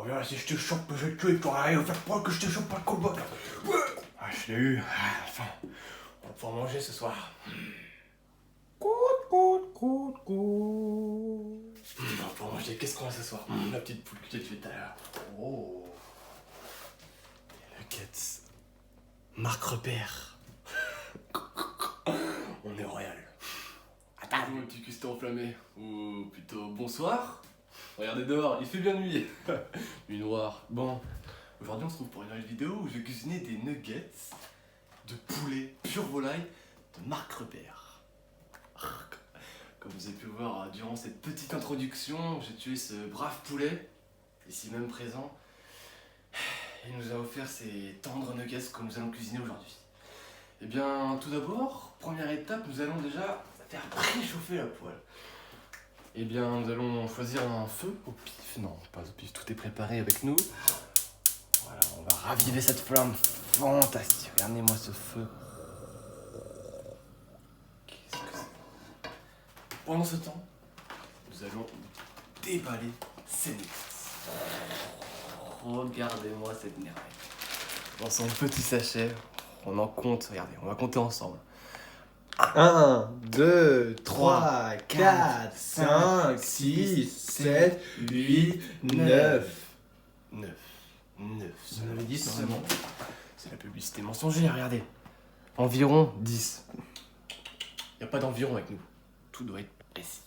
Oh là, si je te chope, je vais te tuer, tu vas rien faire pas que je te chope pas le combat. Ah, je l'ai eu. Ah, enfin, on va pouvoir manger ce soir. On va pouvoir manger, qu'est-ce qu'on a ce soir? La petite poule que j'ai tuée tout à l'heure. Oh. Les nuggets. Marque repère. On est royal. Attends, mon petit cuistot enflammé. Ou plutôt bonsoir. Regardez dehors, il fait bien nuit. Nuit noire. Bon, aujourd'hui on se trouve pour une nouvelle vidéo où je vais cuisiner des nuggets de poulet pure volaille de marque repère. Comme vous avez pu voir durant cette petite introduction, j'ai tué ce brave poulet, ici même présent. Il nous a offert ces tendres nuggets que nous allons cuisiner aujourd'hui. Eh bien, tout d'abord, première étape, nous allons déjà faire préchauffer la poêle. Eh bien, nous allons choisir un feu au pif. Non, pas au pif, tout est préparé avec nous. Voilà, on va raviver cette flamme fantastique. Regardez-moi ce feu. Qu'est-ce que c'est? Pendant ce temps, nous allons déballer ces nuggets. Regardez-moi cette merveille. Dans son petit sachet, on en compte, regardez, on va compter ensemble. 1, 2, 3, 4, 5, 6, 7, 8, 9. 9. On avait 10 normalement. C'est la publicité mensongère, regardez. Environ 10. Y a pas d'environ avec nous. Tout doit être précis.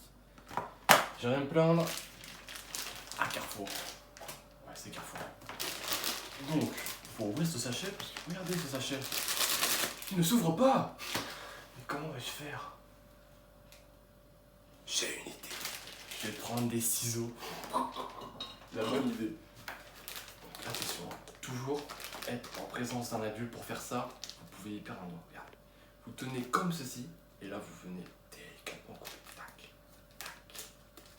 Je vais me plaindre. Ah, Carrefour. Ouais, c'est Carrefour. Donc, faut ouvrir ce sachet, parce que regardez ce sachet. Il ne s'ouvre pas. Mais comment vais-je faire? J'ai une idée. Je vais prendre des ciseaux. La bonne idée. Donc, attention, toujours être en présence d'un adulte pour faire ça. Vous pouvez hyper loin. Regardez. Vous tenez comme ceci, et là vous venez délicatement couper. Tac, tac,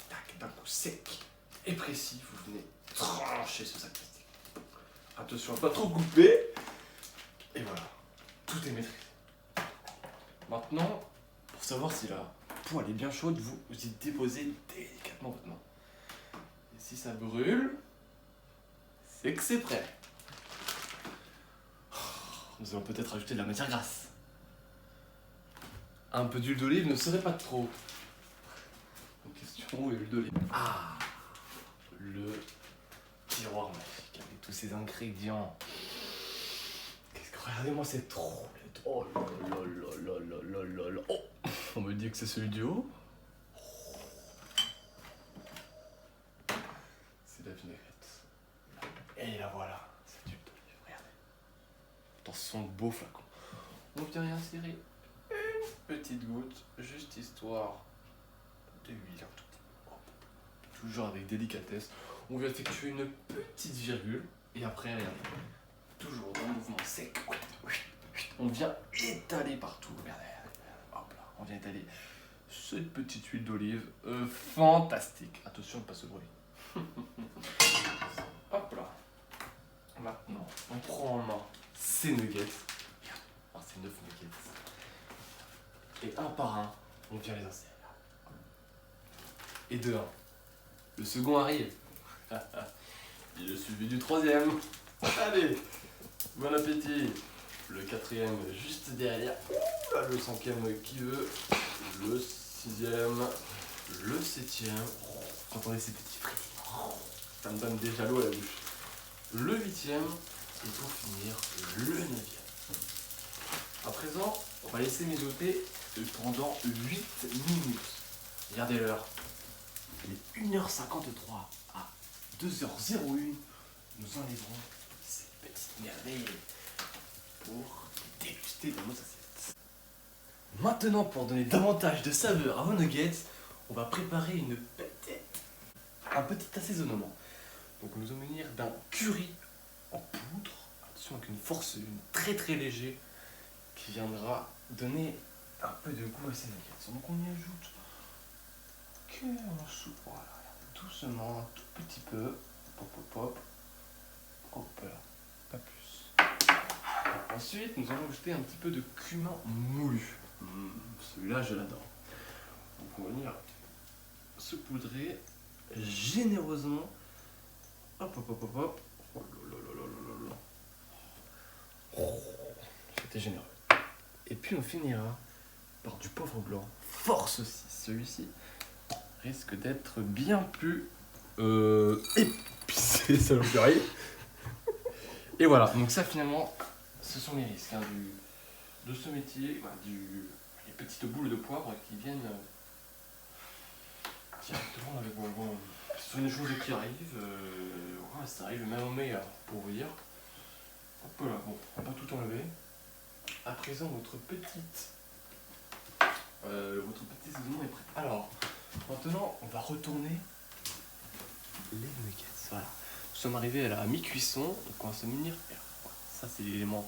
tac, d'un coup sec et précis, vous venez trancher ce sac plastique. Attention à pas trop couper. Et voilà, tout est maîtrisé. Maintenant, pour savoir si la poêle est bien chaude, vous y déposez délicatement votre main. Et si ça brûle, c'est que c'est prêt. Nous allons peut-être ajouter de la matière grasse. Un peu d'huile d'olive ne serait pas trop. Une question, où est l'huile d'olive? Ah, le tiroir magique avec tous ces ingrédients. Regardez-moi, c'est trop. Oh là là là là là là là. Oh, on me dit que c'est celui du haut. C'est la vinaigrette. Et la voilà, cette huile d'olive, regardez. Dans son beau flacon. On vient y insérer une petite goutte, juste histoire de huile un tout petit peu. Hop. Toujours avec délicatesse. On vient effectuer une petite virgule. Et après, regardez. Toujours dans le mouvement sec. On vient étaler partout. Regardez. Hop là. On vient étaler cette petite huile d'olive. Fantastique. Attention, pas ce bruit. Hop là. Maintenant, on prend en main ces nuggets. Oh, ces 9 nuggets. Et un par un, on vient les insérer. Et de un. Le second arrive. Il est suivi du troisième. Allez, bon appétit. Le quatrième juste derrière. Ouh là, le cinquième qui veut. Le sixième. Le septième. Entendez ces petits frétillements. Ça me donne déjà l'eau à la bouche. Le huitième. Et pour finir, le neuvième. À présent, on va laisser mijoter pendant 8 minutes. Regardez l'heure. Il est 1h53. À 2h01, nous enlèverons ces petites merveilles pour déguster dans nos assiettes. Maintenant, pour donner davantage de saveur à vos nuggets, on va préparer un petit assaisonnement. Donc nous allons venir d'un curry en poudre, attention avec une force très très léger, qui viendra donner un peu de goût à ces nuggets. Donc on y ajoute qu'un soupe, voilà, doucement, un tout petit peu, pop pop pop, hop là, pas plus. Ensuite, nous allons ajouter un petit peu de cumin moulu. Celui-là, je l'adore. Donc on va venir saupoudrer généreusement Hop, hop, hop, hop, hop. Oh là là là là là là. Oh, c'était généreux. Et puis on finira par du poivre blanc. Force aussi. Celui-ci risque d'être bien plus épicé, saloperie. Et voilà, donc ça finalement, ce sont les risques de ce métier, les petites boules de poivre qui viennent directement avec bon, ce sont des choses qui arrivent, ouais, ça arrive même au meilleur, pour vous dire. Hop là, bon, on va tout enlever. À présent, votre petit saison est prêt. Alors, maintenant, on va retourner les nuggets. Voilà. Nous sommes arrivés à la mi-cuisson, donc on va se munir. Voilà, ça, c'est l'élément,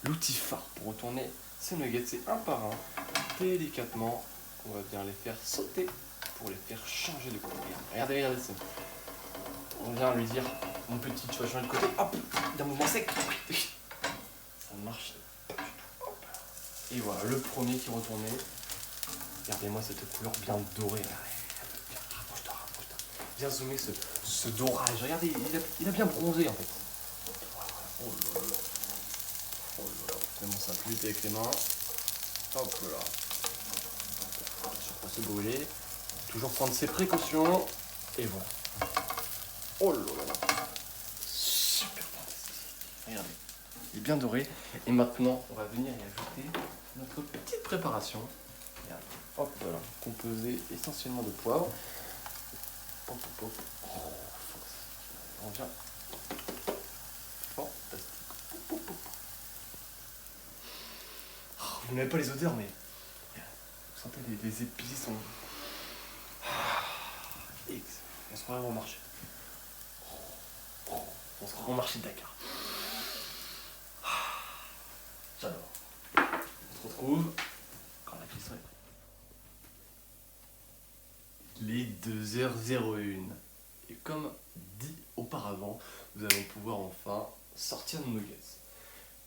l'outil phare pour retourner ces nuggets. C'est un par un, délicatement. On va bien les faire sauter pour les faire changer de côté. Regardez, ça. On vient lui dire, mon petit, tu vas changer de côté. Hop, d'un mouvement sec. Ça ne marche pas du tout. Hop. Et voilà, le premier qui retournait. Regardez-moi cette couleur bien dorée. Rapproche-toi. Bien zoomer ce dorage. Regardez, il a bien bronzé en fait. Oh là là. Oh là là. Tellement ça lutte avec les mains. Hop là. Je vais pas se brûler. Toujours prendre ses précautions. Et voilà. Oh là là. Super fantastique. Regardez. Il est bien doré. Et maintenant, on va venir y ajouter notre petite préparation. Regardez. Hop là. Composé essentiellement de poivre. Pop, pop, pop. Oh, on vient. Fantastique. Pop, pop, pop. Oh, vous n'avez pas les odeurs, mais vous sentez les épices sont. On se croirait au marché. On se croirait au marché de Dakar. J'adore. On se retrouve quand la cuisson est prête. Les 2h01. Et comme dit auparavant, nous allons pouvoir enfin sortir nos nuggets.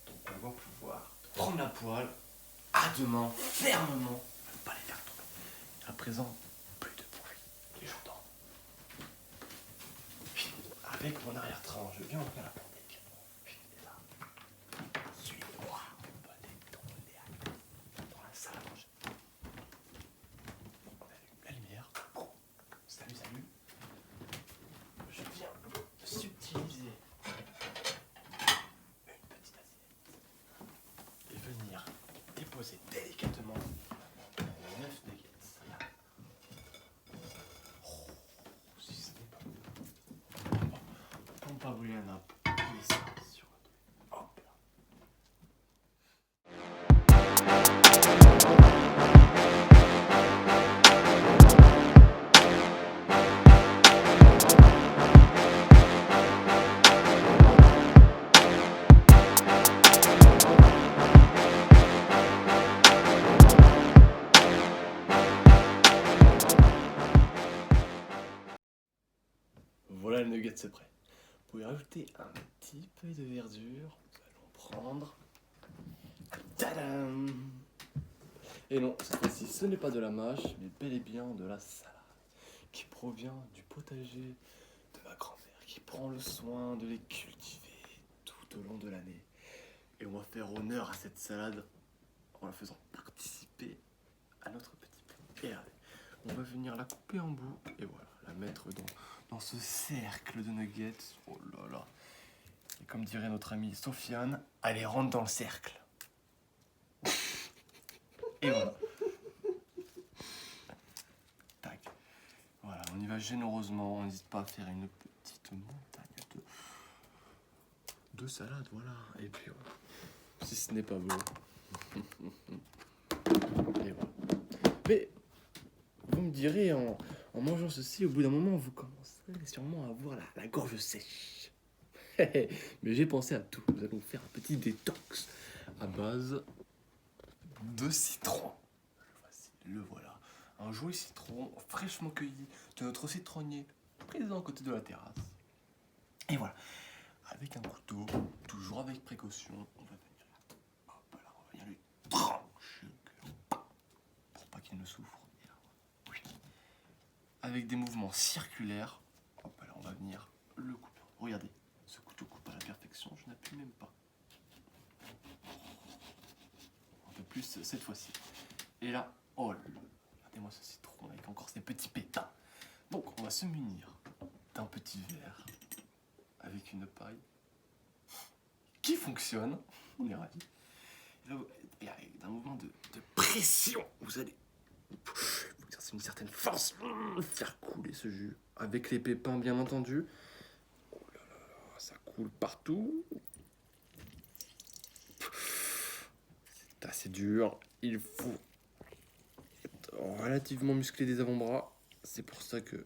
Donc on va pouvoir prendre la poêle à deux mains, fermement, ne pas les faire tomber. À présent, plus de bruit, les gens dorment. Avec mon arrière-train, je viens ouvrir la porte délicatement. Et là, suis-moi, on va détourner dans la salle à manger. On allume la lumière. Salut. Je viens subtiliser une petite assiette et venir déposer délicatement 9 nuggets. Là. Oh, si ce n'est pas bon. Pour ne pas brûler la nappe, on met ça sur le dos. Hop là. Voilà le nugget, c'est prêt. Vous pouvez rajouter un petit peu de verdure. Nous allons prendre. Tadam! Et non, cette fois-ci, ce n'est pas de la mâche, mais bel et bien de la salade, qui provient du potager de ma grand-mère, qui prend le soin de les cultiver tout au long de l'année. Et on va faire honneur à cette salade en la faisant participer à notre petit plat. Et regardez, on va venir la couper en bout et voilà, la mettre dans ce cercle de nuggets. Oh là là. Et comme dirait notre amie Sofiane, allez, rentre dans le cercle. Et voilà. Tac. Voilà, on y va généreusement, on n'hésite pas à faire une petite montagne de salade, voilà. Et puis voilà. Si ce n'est pas beau. Et voilà. Mais vous me direz, en mangeant ceci, au bout d'un moment, vous commencerez sûrement à avoir la gorge sèche. Mais j'ai pensé à tout. Nous allons faire un petit détox à base de citron. Le voilà. Un joli citron fraîchement cueilli de notre citronnier présent à côté de la terrasse. Et voilà. Avec un couteau, toujours avec précaution, on va venir. Hop là, on va venir lui trancher le cœur pour pas qu'il ne souffre. Et là, oui. Avec des mouvements circulaires, hop là, on va venir le couper en Regardez, ce couteau coupe à la perfection, je n'appuie même pas. Un peu plus cette fois-ci. Et là, oh là là, regardez-moi ce citron avec encore ces petits pépins. Donc on va se munir d'un petit verre avec une paille qui fonctionne, on est ravis. Et avec un mouvement de pression, vous allez exercer une certaine force, faire couler ce jus avec les pépins bien entendu. Oh là là, ça coule partout. C'est assez dur, il faut être relativement musclé des avant-bras. C'est pour ça que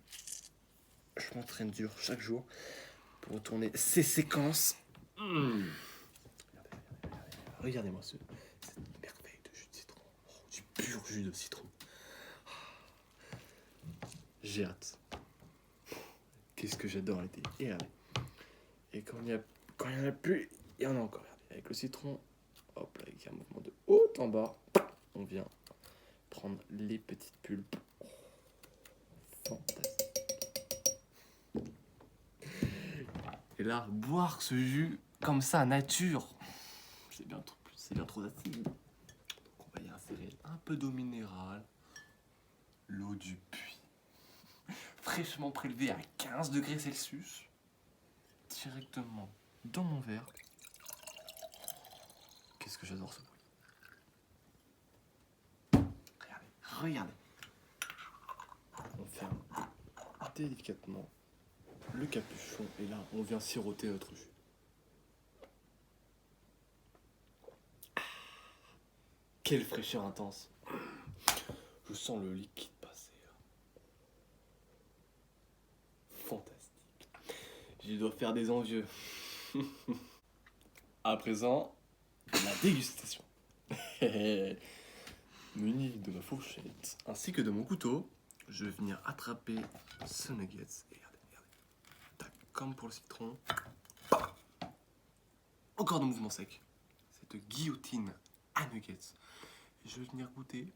je m'entraîne dur chaque jour pour retourner ces séquences. Regardez-moi cette merveille de jus de citron. Oh, du pur jus de citron. J'ai hâte. Qu'est-ce que j'adore l'été. Et regardez. Et quand il y en a plus, il y en a encore. Regardez. Avec le citron, hop là, avec un mouvement de haut en bas, on vient prendre les petites pulpes. Oh, fantastique. Et là, boire ce jus comme ça, nature, c'est bien trop acide. Donc on va y insérer un peu d'eau minérale, l'eau du puits, fraîchement prélevée à 15 degrés Celsius, directement dans mon verre. Qu'est-ce que j'adore ce bruit. Regardez. On ferme délicatement le capuchon et là on vient siroter notre jus. Quelle fraîcheur intense. Je sens le liquide passer. Fantastique. Je dois faire des envieux. À présent, la dégustation. Muni de ma fourchette ainsi que de mon couteau, je vais venir attraper ce nuggets. Et regardez. Tac, comme pour le citron. Encore de mouvements secs. Cette guillotine à nuggets. Et je vais venir goûter.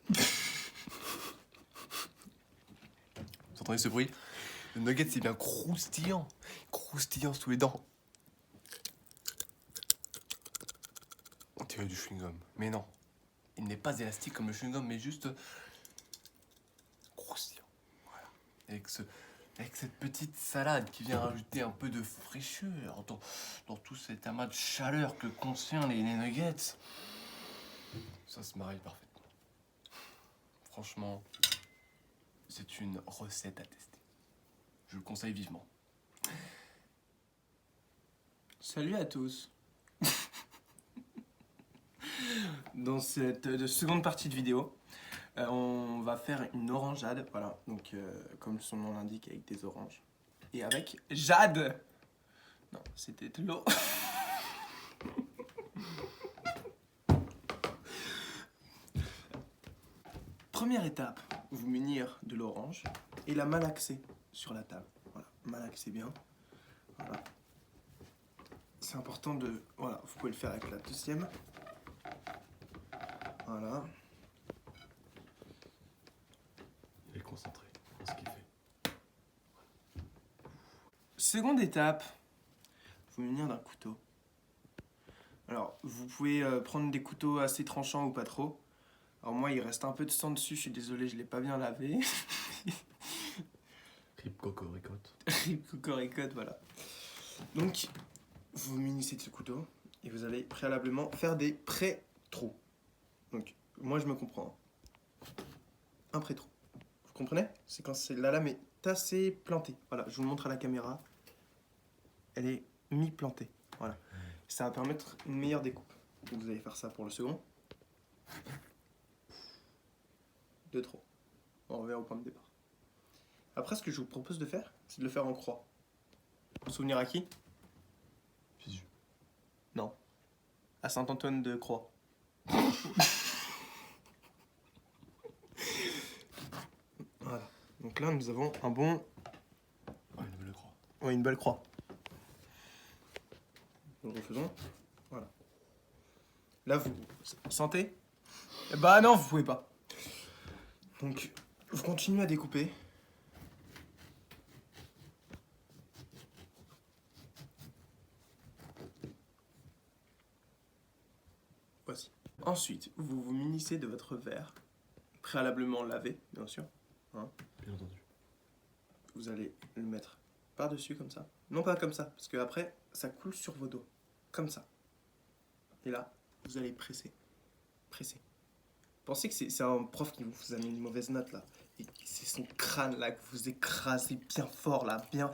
Vous entendez ce bruit? Le nugget c'est bien croustillant. Croustillant sous les dents. On dirait du chewing-gum. Mais non. Il n'est pas élastique comme le chewing-gum, mais juste croustillant. Voilà. Avec cette petite salade qui vient rajouter un peu de fraîcheur dans tout cet amas de chaleur que contient les nuggets. Ça se marie parfaitement. Franchement, c'est une recette à tester. Je le conseille vivement. Salut à tous. Dans cette seconde partie de vidéo, on va faire une orangeade, voilà, donc comme son nom l'indique, avec des oranges. Et avec Jade. Non, c'était de l'eau. Première étape, vous munir de l'orange et la malaxer sur la table. Voilà, malaxer bien. Voilà. C'est important de... Voilà, vous pouvez le faire avec la deuxième. Voilà. Il est concentré dans ce qu'il fait. Seconde étape, vous munir d'un couteau. Alors, vous pouvez prendre des couteaux assez tranchants ou pas trop. Alors moi, il reste un peu de sang dessus, je suis désolé, je l'ai pas bien lavé. Rip cocoricotte. Rip cocoricotte, voilà. Donc, vous vous munissez de ce couteau et vous allez préalablement faire des pré-trous. Donc, moi je me comprends. Un pré-trou. Vous comprenez? C'est quand la lame est assez plantée. Voilà, je vous le montre à la caméra. Elle est mi-plantée. Voilà. Ça va permettre une meilleure découpe. Donc, vous allez faire ça pour le second. De trop. On revient au point de départ. Après, ce que je vous propose de faire, c'est de le faire en croix. Vous souvenir à qui? Jésus. Non. À Saint-Antoine de Croix. Voilà. Donc là, nous avons un bon... Oh, une belle croix. Ouais, une belle croix. Nous le refaisons. Voilà. Là, vous sentez? Bah non, vous pouvez pas. Donc, vous continuez à découper. Voici. Ensuite, vous vous munissez de votre verre, préalablement lavé, bien sûr. Hein. Bien entendu. Vous allez le mettre par-dessus comme ça. Non pas comme ça, parce que après, ça coule sur vos dos. Comme ça. Et là, vous allez presser. Presser. Pensez que c'est un prof qui vous a mis une mauvaise note là. Et c'est son crâne là que vous écrasez bien fort là, bien.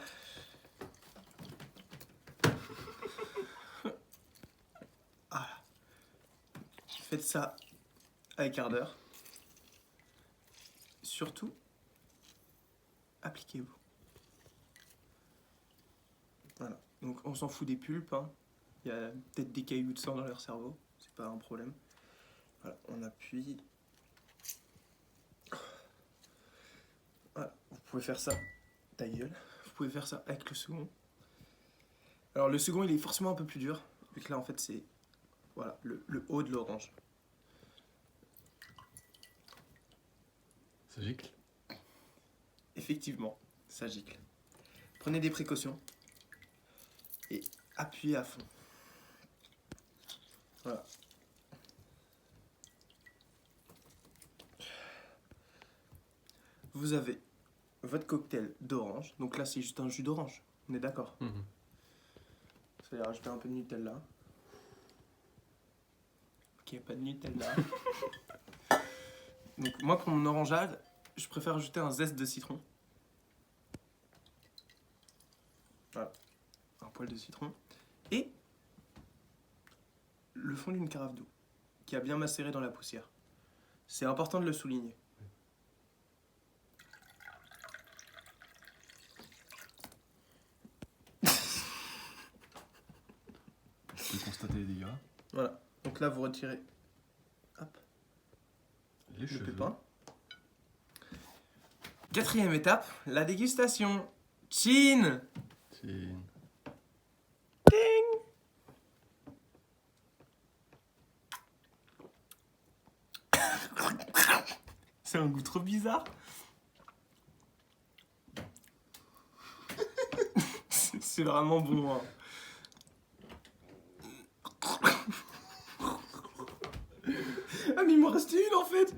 Ah. Faites ça avec ardeur. Surtout, appliquez-vous. Voilà. Donc on s'en fout des pulpes. Hein. Il y a peut-être des cailloux de sang dans leur cerveau. C'est pas un problème. Voilà, on appuie. Voilà, vous pouvez faire ça. Ta gueule. Vous pouvez faire ça avec le second. Alors le second, il est forcément un peu plus dur. Vu que là, en fait, c'est voilà, le haut de l'orange. Ça gicle? Effectivement, ça gicle. Prenez des précautions. Et appuyez à fond. Voilà. Vous avez votre cocktail d'orange. Donc là, c'est juste un jus d'orange. On est d'accord? Vous allez rajouter un peu de Nutella. Ok, il n'y a pas de Nutella. Donc moi, pour mon orangeade, je préfère ajouter un zeste de citron. Voilà. Un poil de citron. Et le fond d'une carafe d'eau, qui a bien macéré dans la poussière. C'est important de le souligner. Je peux constater les dégâts. Voilà. Donc là, vous retirez hop, Les le cheveux. pépin. Quatrième étape, la dégustation. Chin! Chin. C'est un goût trop bizarre. C'est vraiment bon. Hein. Ah mais il m'en reste une en fait.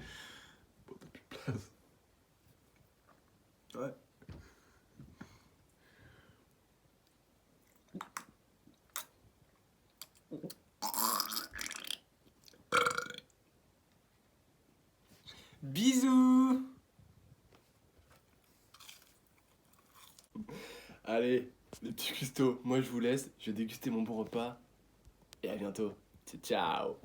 Bon, t'as plus de place. Ouais. Bisous. Allez, les petits cuistots, moi je vous laisse, je vais déguster mon bon repas. Et à bientôt. Ciao.